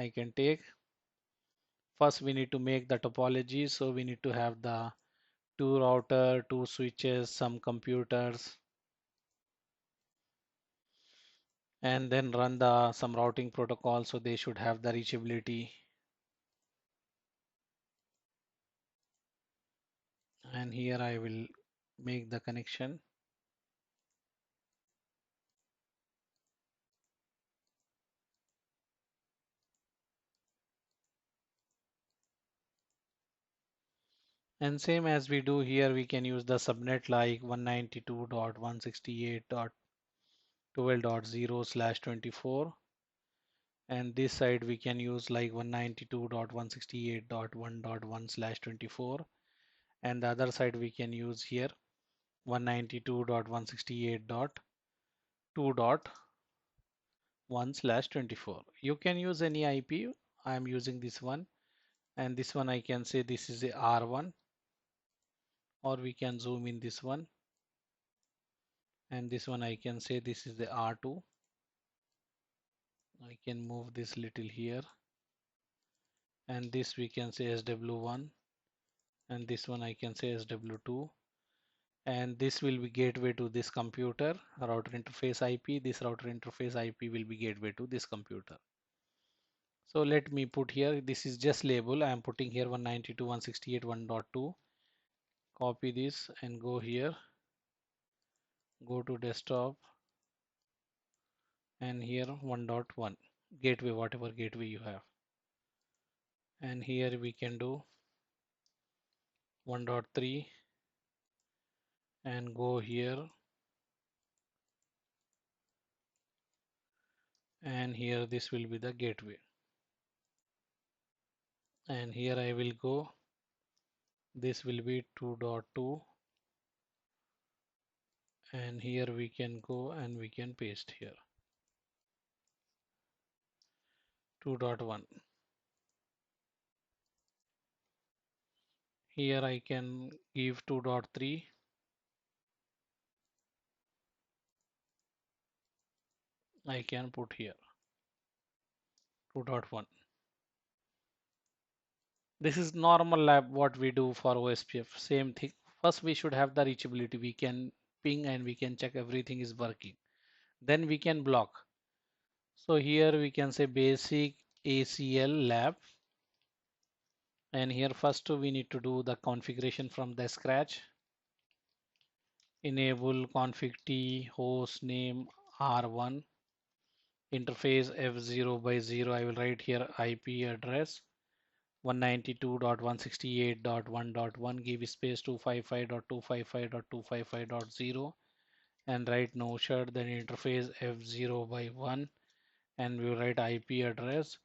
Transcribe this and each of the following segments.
I can take. First, we need to make the topology. So we need to have the two router, two switches, some computers, and then run the some routing protocol. So they should have the reachability. And here I will make the connection. And same as we do here, we can use the subnet like 192.168.12.0/24. And this side we can use like 192.168.1.1/24. And the other side we can use here 192.168.2.1/24. You can use any IP. I am using this one, and this one I can say this is a R1, or we can zoom in this one, and this one I can say this is the R2. I can move this little here, and this we can say SW1, and this one I can say SW2, and this will be gateway to this computer router interface IP. This router interface IP will be gateway to this computer. So let me put here, this is just label. I am putting here 192.168.1.2. Copy this and go here, go to desktop, and here 1.1 gateway, whatever gateway you have. And here we can do 1.3 and go here, and here this will be the gateway. And here I will go, this will be 2.2, and here we can go and we can paste here 2.1. Here I can give 2.3, I can put here 2.1. This is normal lab what we do for OSPF. Same thing. First we should have the reachability. We can ping and we can check everything is working. Then we can block. So here we can say basic ACL lab. And here first we need to do the configuration from the scratch. Enable config T host name R1 interface F0/0. I will write here IP address 192.168.1.1, give space 255.255.255.0 and write no shut, then interface F0/1, and we will write IP address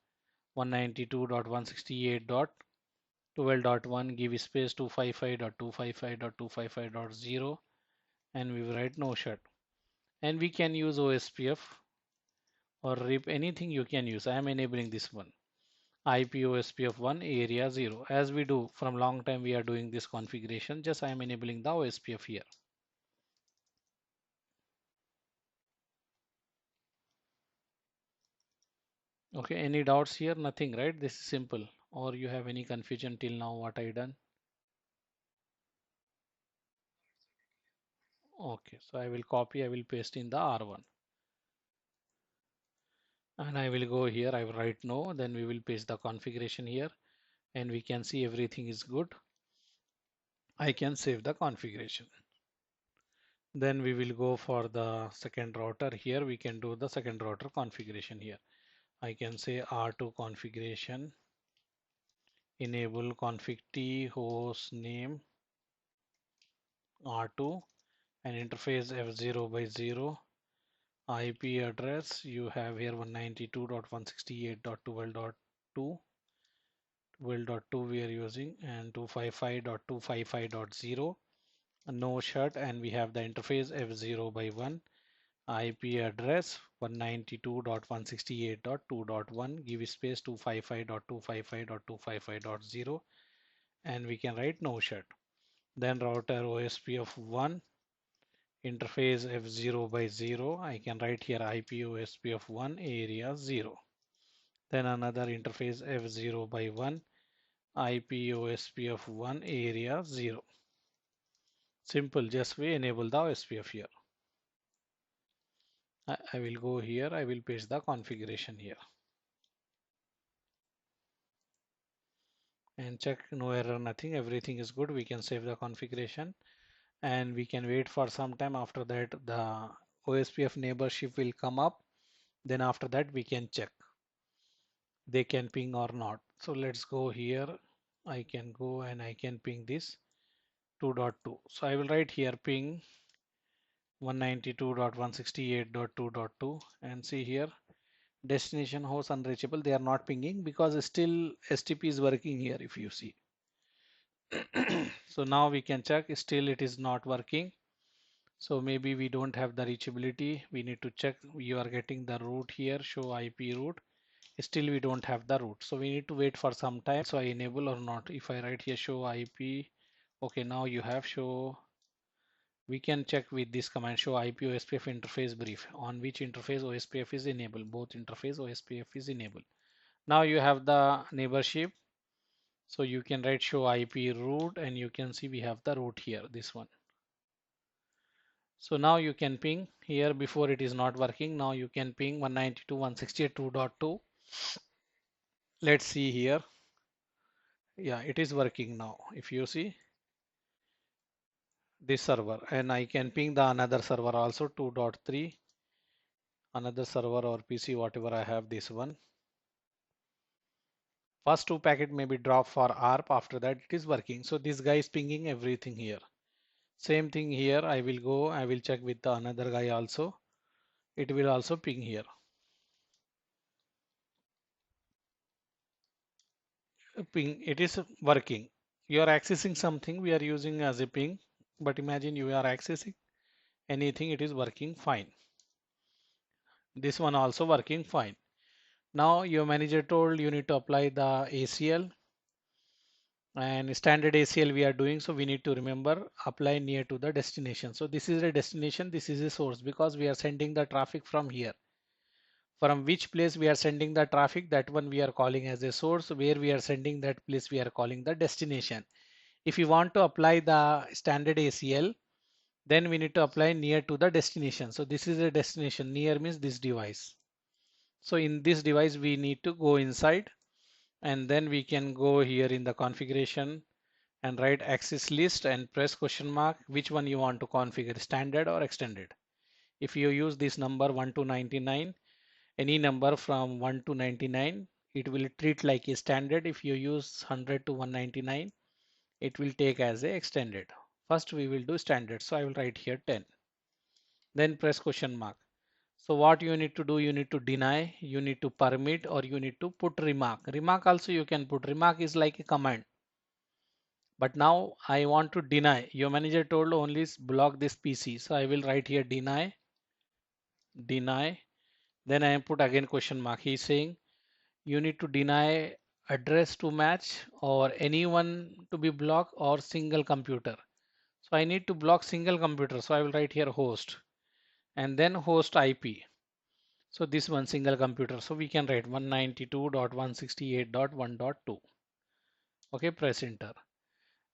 192.168.12.1, give space 255.255.255.0, and we will write no shut. And we can use OSPF or RIP, anything you can use. I am enabling this one. IP OSPF1 area 0. As we do from long time, we are doing this configuration. Just I am enabling the OSPF here. Okay, any doubts here? Nothing, right? This is simple. Or you have any confusion till now what I done? Okay, so I will copy, I will paste in the R1. And I will go here, I will write no, then we will paste the configuration here and we can see everything is good. I can save the configuration. Then we will go for the second router. Here we can do the second router configuration here. I can say R2 configuration, enable config T host name R2 and interface F0/0. IP address you have here 192.168.12.2. 12.2 we are using, and 255.255.0. No shut, and we have the interface F0/1. IP address 192.168.2.1, give space 255.255.255.0, and we can write no shut. Then router OSPF1 interface F0/0. I can write here IP OSPF1 area 0. then another interface F0 by 1, IP OSPF 1, area 0. Simple, just we enable the OSPF here. I will go here, I will paste the configuration here and check no error, nothing, everything is good. We can save the configuration and we can wait for some time. After that the OSPF neighborship will come up, then after that we can check they can ping or not. So let's go here. I can go and I can ping this 2.2. So I will write here ping 192.168.2.2 and see here destination host unreachable. They are not pinging because still STP is working here if you see. So now we can check, still it is not working. So maybe we don't have the reachability. We need to check. You are getting the route here, show IP route. Still we don't have the route. So we need to wait for some time. So I enable or not. If I write here show IP, okay, now you have show. We can check with this command show IP OSPF interface brief on which interface OSPF is enabled. Both interface OSPF is enabled. Now you have the neighborship. So you can write show IP route and you can see we have the route here, this one. So now you can ping here. Before it is not working. Now you can ping 192.168.2.2. Let's see here. Yeah, it is working now. If you see this server, and I can ping the another server also 2.3, another server or PC, whatever I have, this one. First two packet may be dropped for ARP. After that it is working. So this guy is pinging everything here. Same thing here. I will go, I will check with the another guy also. It will also ping here. Ping, it is working. You are accessing something we are using as a ping, but imagine you are accessing anything, it is working fine. This one also working fine. Now your manager told you need to apply the ACL, and standard ACL we are doing, so we need to remember apply near to the destination. So this is a destination, this is a source, because we are sending the traffic from here. From which place we are sending the traffic, that one we are calling as a source. Where we are sending that place we are calling the destination. If you want to apply the standard ACL, then we need to apply near to the destination. So this is a destination, near means this device. So in this device we need to go inside, and then we can go here in the configuration and write access list and press question mark which one you want to configure, standard or extended. If you use this number 1 to 99, any number from 1 to 99, it will treat like a standard. If you use 100 to 199, it will take as a extended. First we will do standard. So I will write here 10. Then press question mark. So what you need to do, you need to deny, you need to permit, or you need to put remark. Remark also you can put. Remark is like a command. But now I want to deny. Your manager told only block this PC. So I will write here deny, deny. Then I put again question mark. He is saying you need to deny address to match or anyone to be blocked or single computer. So I need to block single computer. So I will write here host and then host IP. So this one single computer. So we can write 192.168.1.2. Okay, press enter.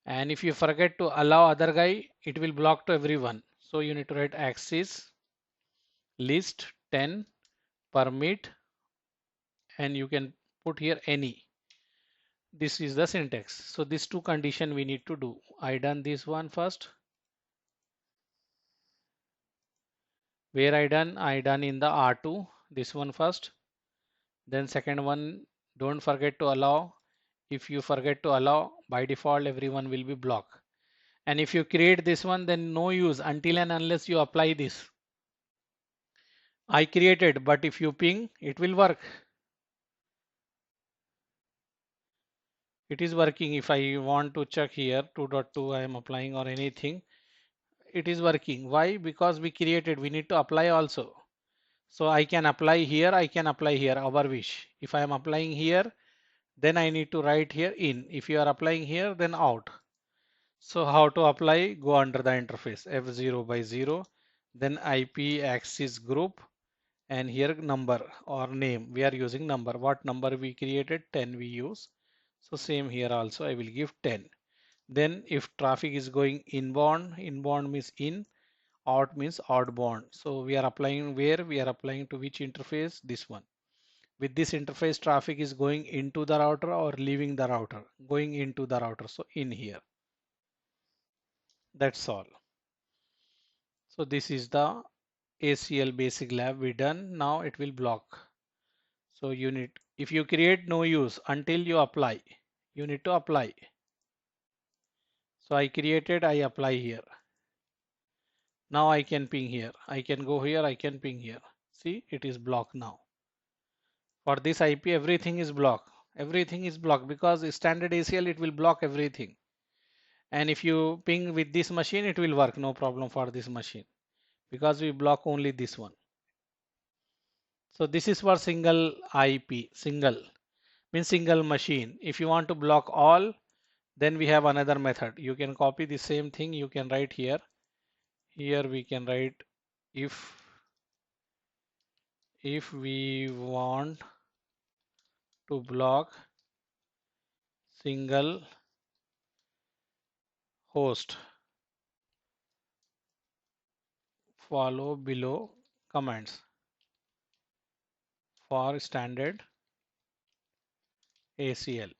And if you forget to allow other guy, it will block to everyone. So you need to write access list 10 permit, and you can put here any. This is the syntax. So these two condition we need to do. I done this one first. Where I done in the R2, this one first. Then second one, don't forget to allow. If you forget to allow, by default everyone will be blocked. And if you create this one, then no use until and unless you apply this. I created, but if you ping, it will work. It is working. If I want to check here 2.2 I am applying or anything, it is working. Why? Because we created, we need to apply also. So I can apply here, I can apply here, our wish. If I am applying here, then I need to write here in. If you are applying here, then out. So how to apply? Go under the interface F0 by 0, then IP access group, and here number or name, we are using number. What number we created? 10 we use. So same here also I will give 10. Then if traffic is going inbound, inbound means in, out means outbound. So we are applying where? We are applying to which interface? This one. With this interface, traffic is going into the router or leaving the router? Going into the router. So in here. That's all. So this is the ACL basic lab we done. Now it will block. So you need, if you create no use until you apply, you need to apply. So I created, I apply here. Now I can ping here. I can go here, I can ping here. See, it is blocked now. For this IP, everything is blocked. Everything is blocked because standard ACL, it will block everything. And if you ping with this machine, it will work, no problem for this machine because we block only this one. So this is for single IP, single means single machine. If you want to block all, then we have another method. You can copy the same thing. You can write here. Here we can write if we want to block single host, follow below commands for standard ACL.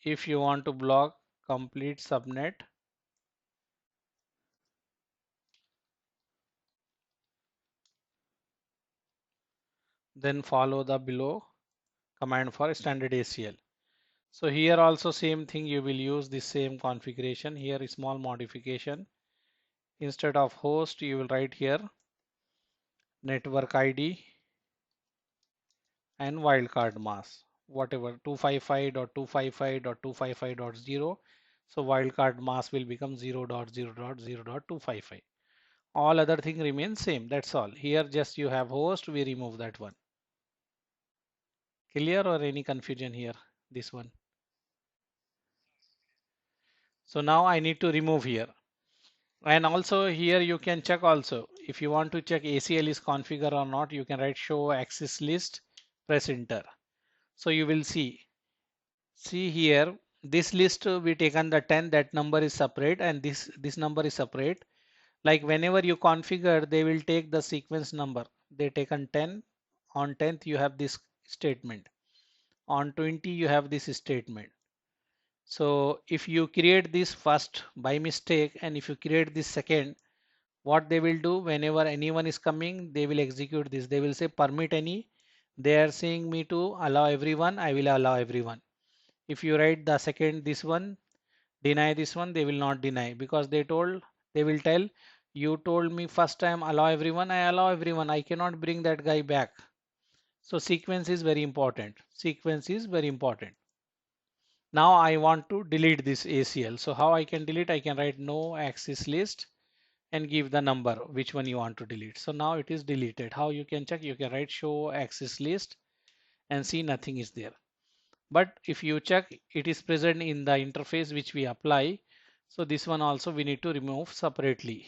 If you want to block complete subnet, then follow the below command for standard ACL. So here also same thing, you will use the same configuration. Here a small modification. Instead of host, you will write here network ID and wildcard mask, whatever 255.255.255.0. So wildcard mask will become 0.0.0.255. All other thing remains same. That's all. Here just you have host, we remove that one. Clear or any confusion here? This one. So now I need to remove here. And also here you can check also. If you want to check ACL is configured or not, you can write show access list, press enter. So you will see here, this list we taken the 10, that number is separate, and this number is separate. Like whenever you configure, they will take the sequence number. They taken 10. On 10th you have this statement. On 20 you have this statement. So if you create this first by mistake and if you create this second, what they will do, whenever anyone is coming, they will execute this. They will say permit any. They are saying me to allow everyone, I will allow everyone. If you write the second this one, deny this one, they will not deny because they will tell you told me first time allow everyone, I allow everyone, I cannot bring that guy back. So sequence is very important. Sequence is very important. Now I want to delete this ACL. So how I can delete? I can write no access list and give the number which one you want to delete. So now it is deleted. How you can check? You can write show access list and see nothing is there. But if you check, it is present in the interface which we apply. So this one also we need to remove separately.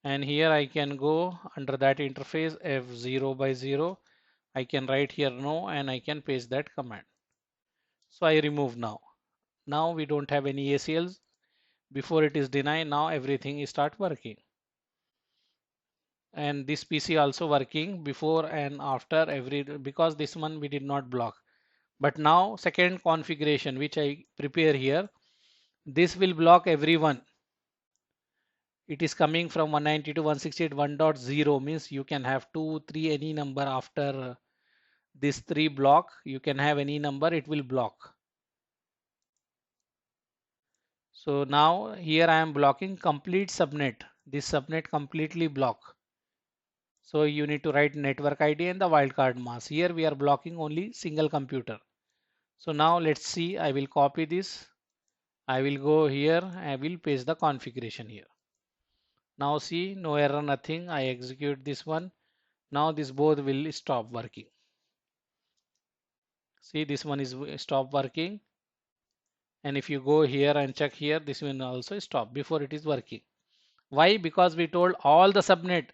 And here I can go under that interface F0 by 0. I can write here no and I can paste that command. So I remove now. Now we don't have any ACLs. Before it is denied, now everything is start working. And this PC also working before and after because this one we did not block. But now second configuration which I prepare here, this will block everyone. It is coming from 192.168.1.0 means you can have 2, 3 any number after this 3 block. You can have any number, it will block. So now here I am blocking complete subnet. This subnet completely block. So you need to write network ID and the wildcard mask. Here we are blocking only single computer. So now let's see, I will copy this. I will go here, I will paste the configuration here. Now see, no error, nothing. I execute this one. Now this both will stop working. See, this one is stop working And if you go here and check here, this will also stop before it is working. Why? Because we told all the subnet,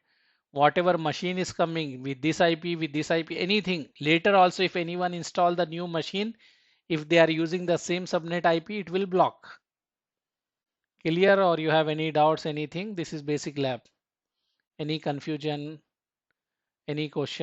whatever machine is coming with this IP, anything. Later also, if anyone install the new machine, if they are using the same subnet IP, it will block. Clear? Or you have any doubts, anything? This is basic lab. Any confusion, any question?